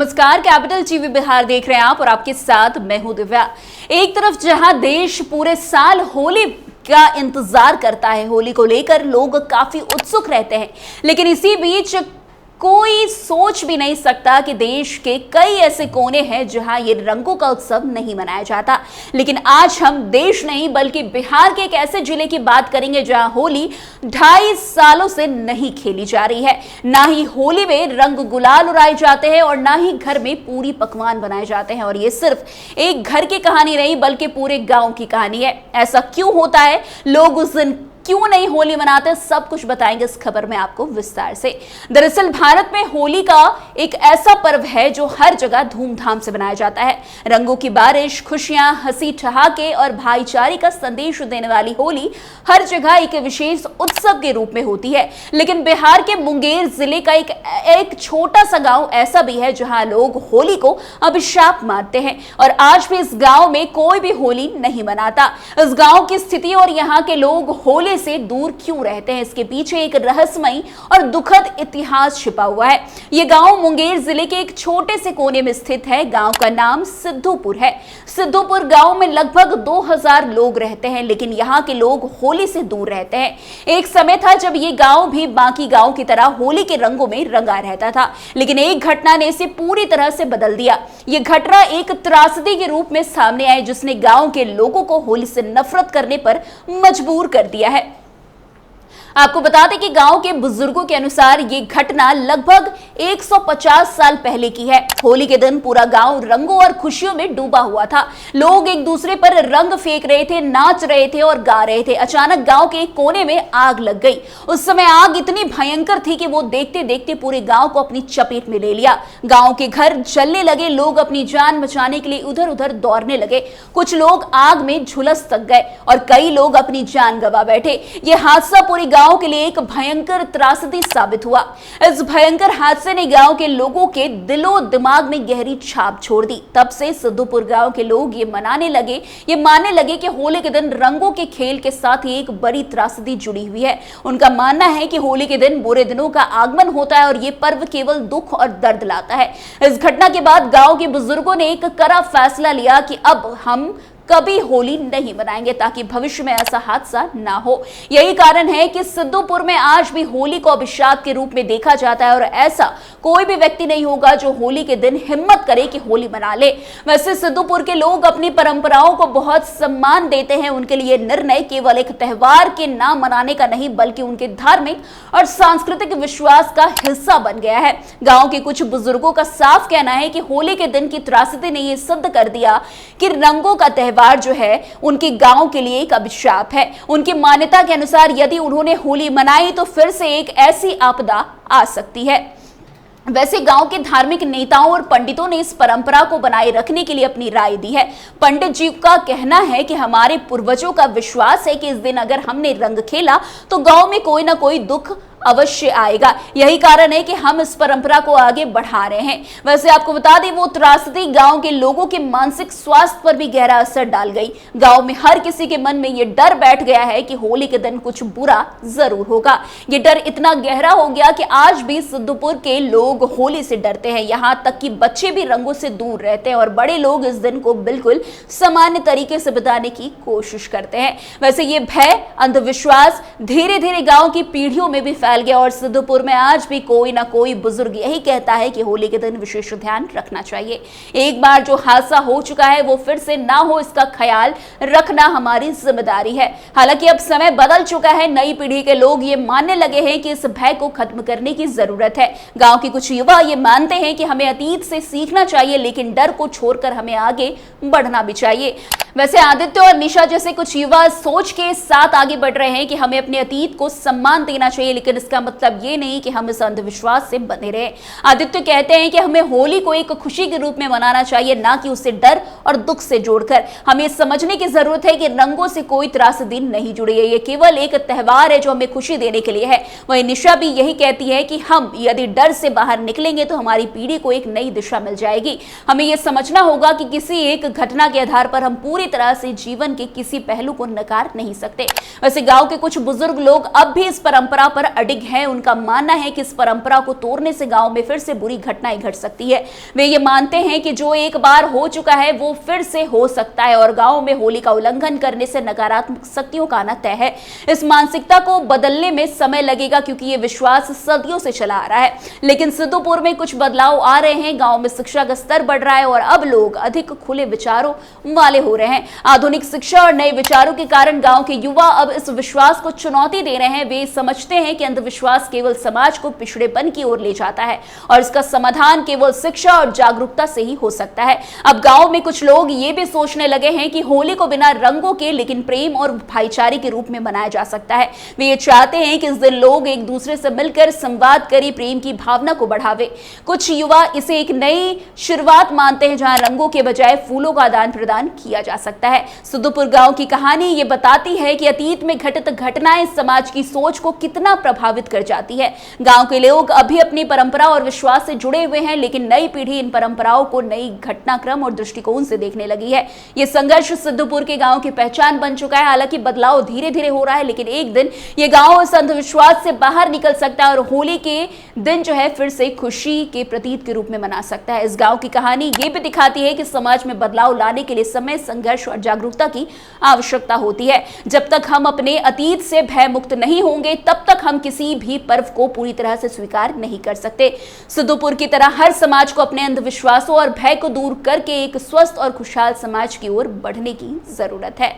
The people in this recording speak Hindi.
नमस्कार, कैपिटल टीवी बिहार देख रहे हैं आप और आपके साथ मैं हूं दिव्या। एक तरफ जहां देश पूरे साल होली का इंतजार करता है, होली को लेकर लोग काफी उत्सुक रहते हैं, लेकिन इसी बीच कोई सोच भी नहीं सकता कि देश के कई ऐसे कोने हैं जहां ये रंगों का उत्सव नहीं मनाया जाता। लेकिन आज हम देश नहीं बल्कि बिहार के एक ऐसे जिले की बात करेंगे जहां होली 2.5 सालों से नहीं खेली जा रही है। ना ही होली में रंग गुलाल उड़ाए जाते हैं और ना ही घर में पूरी पकवान बनाए जाते हैं। और ये सिर्फ एक घर की कहानी नहीं बल्कि पूरे गांव की कहानी है। ऐसा क्यों होता है, लोग उस दिन क्यों नहीं होली मनाते, सब कुछ बताएंगे इस खबर में आपको विस्तार से। दरअसल भारत में होली का एक ऐसा पर्व है जो हर जगह धूमधाम से मनाया जाता है। रंगों की बारिश, खुशियां, हंसी ठहाके और भाईचारे का संदेश देने वाली होली हर जगह एक विशेष उत्सव के रूप में होती है। लेकिन बिहार के मुंगेर जिले का एक छोटा सा गांव ऐसा भी है जहां लोग होली को अभिशाप मानते हैं और आज भी इस गांव में कोई भी होली नहीं मनाता। इस गांव की स्थिति और यहाँ के लोग होली से दूर क्यों रहते हैं, इसके पीछे एक रहस्यमयी और दुखद इतिहास छिपा हुआ है। यह गांव मुंगेर जिले के एक छोटे से कोने में स्थित है। गांव का नाम सिद्धूपुर है। सिद्धूपुर गांव में लगभग 2000 लोग रहते हैं, लेकिन यहाँ के लोग होली से दूर रहते हैं। एक समय था जब ये गांव भी बाकी गांव की तरह होली के रंगों में रंगा रहता था, लेकिन एक घटना ने इसे पूरी तरह से बदल दिया। यह घटना एक त्रासदी के रूप में सामने आई जिसने गांव के लोगों को होली से नफरत करने पर मजबूर कर दिया है। आपको बता दें कि गांव के बुजुर्गों के अनुसार ये घटना लगभग 150 साल पहले की है। होली के दिन पूरा गांव रंगों और खुशियों में डूबा हुआ था। लोग एक दूसरे पर रंग फेंक रहे थे, नाच रहे थे और गा रहे थे। अचानक गांव के एक कोने में आग लग गई। उस समय आग इतनी भयंकर थी कि वो देखते देखते पूरे गांव को अपनी चपेट में ले लिया। गांव के घर जलने लगे, लोग अपनी जान बचाने के लिए उधर उधर दौड़ने लगे। कुछ लोग आग में झुलस तक गए और कई लोग अपनी जान गंवा बैठे। ये हादसा पूरी गांव के लिए एक भयंकर त्रासदी साबित हुआ। इस भयंकर हादसे ने गांव के लोगों के दिलो दिमाग में गहरी छाप छोड़ दी। तब से सिद्धूपुर गांव के लोग ये मानने लगे कि होली के दिन रंगों के खेल के साथ ही एक बड़ी त्रासदी जुड़ी हुई है। उनका मानना है कि होली के दिन बुरे दिनों का आगमन होता है और ये पर्व केवल दुख और दर्द लाता है। इस घटना के बाद गांव के बुजुर्गों ने एक कड़ा फैसला लिया कि अब हम कभी होली नहीं मनाएंगे ताकि भविष्य में ऐसा हादसा ना हो। यही कारण है कि सिद्धूपुर में आज भी होली को अभिशाप के रूप में देखा जाता है और ऐसा कोई भी व्यक्ति नहीं होगा जो होली के दिन हिम्मत करे कि होली मना ले। वैसे सिद्धूपुर के लोग अपनी परंपराओं को बहुत सम्मान देते हैं। उनके लिए निर्णय केवल एक त्योहार के नाम मनाने का नहीं बल्कि उनके धार्मिक और सांस्कृतिक विश्वास का हिस्सा बन गया है। गांव के कुछ बुजुर्गों का साफ कहना है कि होली के दिन की त्रासदी ने यह सिद्ध कर दिया कि रंगों का त्योहार जो है उनके गांव के लिए एक अभिशाप है। उनकी मान्यता के अनुसार यदि उन्होंने होली मनाई तो फिर से एक ऐसी आपदा आ सकती है। वैसे गांव के धार्मिक नेताओं और पंडितों ने इस परंपरा को बनाए रखने के लिए अपनी राय दी है। पंडित जी का कहना है कि हमारे पूर्वजों का विश्वास है कि इस दिन अगर हमने रंग खेला तो गांव में कोई ना कोई दुख अवश्य आएगा। यही कारण है कि हम इस परंपरा को आगे बढ़ा रहे हैं। वैसे आपको बता दें वो त्रासदी गांव के लोगों के मानसिक स्वास्थ्य पर भी गहरा असर डाल गई। गांव में हर किसी के मन में ये डर बैठ गया है कि होली के दिन कुछ बुरा जरूर होगा। ये डर इतना गहरा हो गया कि आज भी सिद्धूपुर के लोग होली से डरते हैं। यहाँ तक कि बच्चे भी रंगों से दूर रहते हैं और बड़े लोग इस दिन को बिल्कुल सामान्य तरीके से बिताने की कोशिश करते हैं। वैसे ये भय, अंधविश्वास धीरे धीरे गांव की पीढ़ियों में भी फैल गया और सिद्धूपुर में आज भी कोई ना कोई बुजुर्ग यही कहता है कि होली के दिन विशेष ध्यान रखना चाहिए। एक बार जो हादसा हो चुका है वो फिर से ना हो, इसका ख्याल रखना हमारी जिम्मेदारी है। हालांकि अब समय बदल चुका है। नई पीढ़ी के लोग ये मानने लगे हैं कि इस भय को खत्म करने की जरूरत है। गांव के कुछ युवा ये मानते हैं कि हमें अतीत से सीखना चाहिए, लेकिन डर को छोड़कर हमें आगे बढ़ना भी चाहिए। वैसे आदित्य और निशा जैसे कुछ युवा सोच के साथ आगे बढ़ रहे हैं कि हमें अपने अतीत को सम्मान देना चाहिए, लेकिन इसका मतलब ये नहीं कि हम इस अंधविश्वास से बंधे रहे। आदित्य कहते हैं कि हमें होली को एक खुशी के रूप में मनाना चाहिए, ना कि उसे डर और दुख से जोड़कर। हमें समझने की जरूरत है कि रंगों से कोई त्रासदी नहीं जुड़ी है। ये केवल एक त्योहार है जो हमें खुशी देने के लिए है। वहीं निशा भी यही कहती है कि हम यदि डर से बाहर निकलेंगे तो हमारी पीढ़ी को एक नई दिशा मिल जाएगी। हमें यह समझना होगा कि किसी एक घटना के आधार पर हम पूरे पूरी तरह से जीवन के किसी पहलू को नकार नहीं सकते। वैसे गांव के कुछ बुजुर्ग लोग अब भी इस परंपरा पर अडिग हैं। उनका मानना है कि इस परंपरा को तोड़ने से गांव में फिर से बुरी घटनाएं घट सकती है। वे ये मानते हैं कि जो एक बार हो चुका है वो फिर से हो सकता है और गांव में होली का उल्लंघन करने से नकारात्मक शक्तियों का आना तय है। इस मानसिकता को बदलने में समय लगेगा क्योंकि ये विश्वास सदियों से चला आ रहा है, लेकिन सिद्धूपुर में कुछ बदलाव आ रहे हैं। गांव में शिक्षा का स्तर बढ़ रहा है और अब लोग अधिक खुले विचारों वाले हो रहे हैं। आधुनिक शिक्षा और नए विचारों के कारण गांव के युवा अब इस विश्वास को चुनौती दे रहे हैं। वे समझते हैं कि अंधविश्वास केवल समाज को पिछड़ेपन की ओर ले जाता है और इसका समाधान केवल शिक्षा और जागरूकता से ही हो सकता है। अब गांव में कुछ लोग ये भी सोचने लगे हैं कि होली को बिना रंगों के लेकिन प्रेम और भाईचारे के रूप में मनाया जा सकता है। वे ये चाहते हैं कि इस दिन लोग एक दूसरे से मिलकर संवाद करें, प्रेम की भावना को बढ़ावे। कुछ युवा इसे एक नई शुरुआत मानते हैं जहां रंगों के बजाय फूलों का आदान प्रदान किया जा सकता है। सिद्धूपुर गांव की कहानी ये बताती है कि अतीत में घटित घटनाएं समाज की सोच को कितना प्रभावित कर जाती है। गांव के लोग अभी अपनी परंपरा और विश्वास से जुड़े हुए हैं, लेकिन नई पीढ़ी इन परंपराओं को नई घटनाक्रम और दृष्टिकोण से देखने लगी है। ये संघर्ष सिद्धूपुर के गांव की पहचान बन चुका है। हालांकि बदलाव धीरे धीरे हो रहा है, लेकिन एक दिन ये गांव इस अंधविश्वास से बाहर निकल सकता है और होली के दिन जो है फिर से खुशी के प्रतीक के रूप में मना सकता है। इस गांव की कहानी ये भी दिखाती है कि समाज में बदलाव लाने के लिए समय, संघर्ष और जागरूकता की आवश्यकता होती है। जब तक हम अपने अतीत से भय मुक्त नहीं होंगे तब तक हम किसी भी पर्व को पूरी तरह से स्वीकार नहीं कर सकते। सिद्धूपुर की तरह हर समाज को अपने अंधविश्वासों और भय को दूर करके एक स्वस्थ और खुशहाल समाज की ओर बढ़ने की जरूरत है।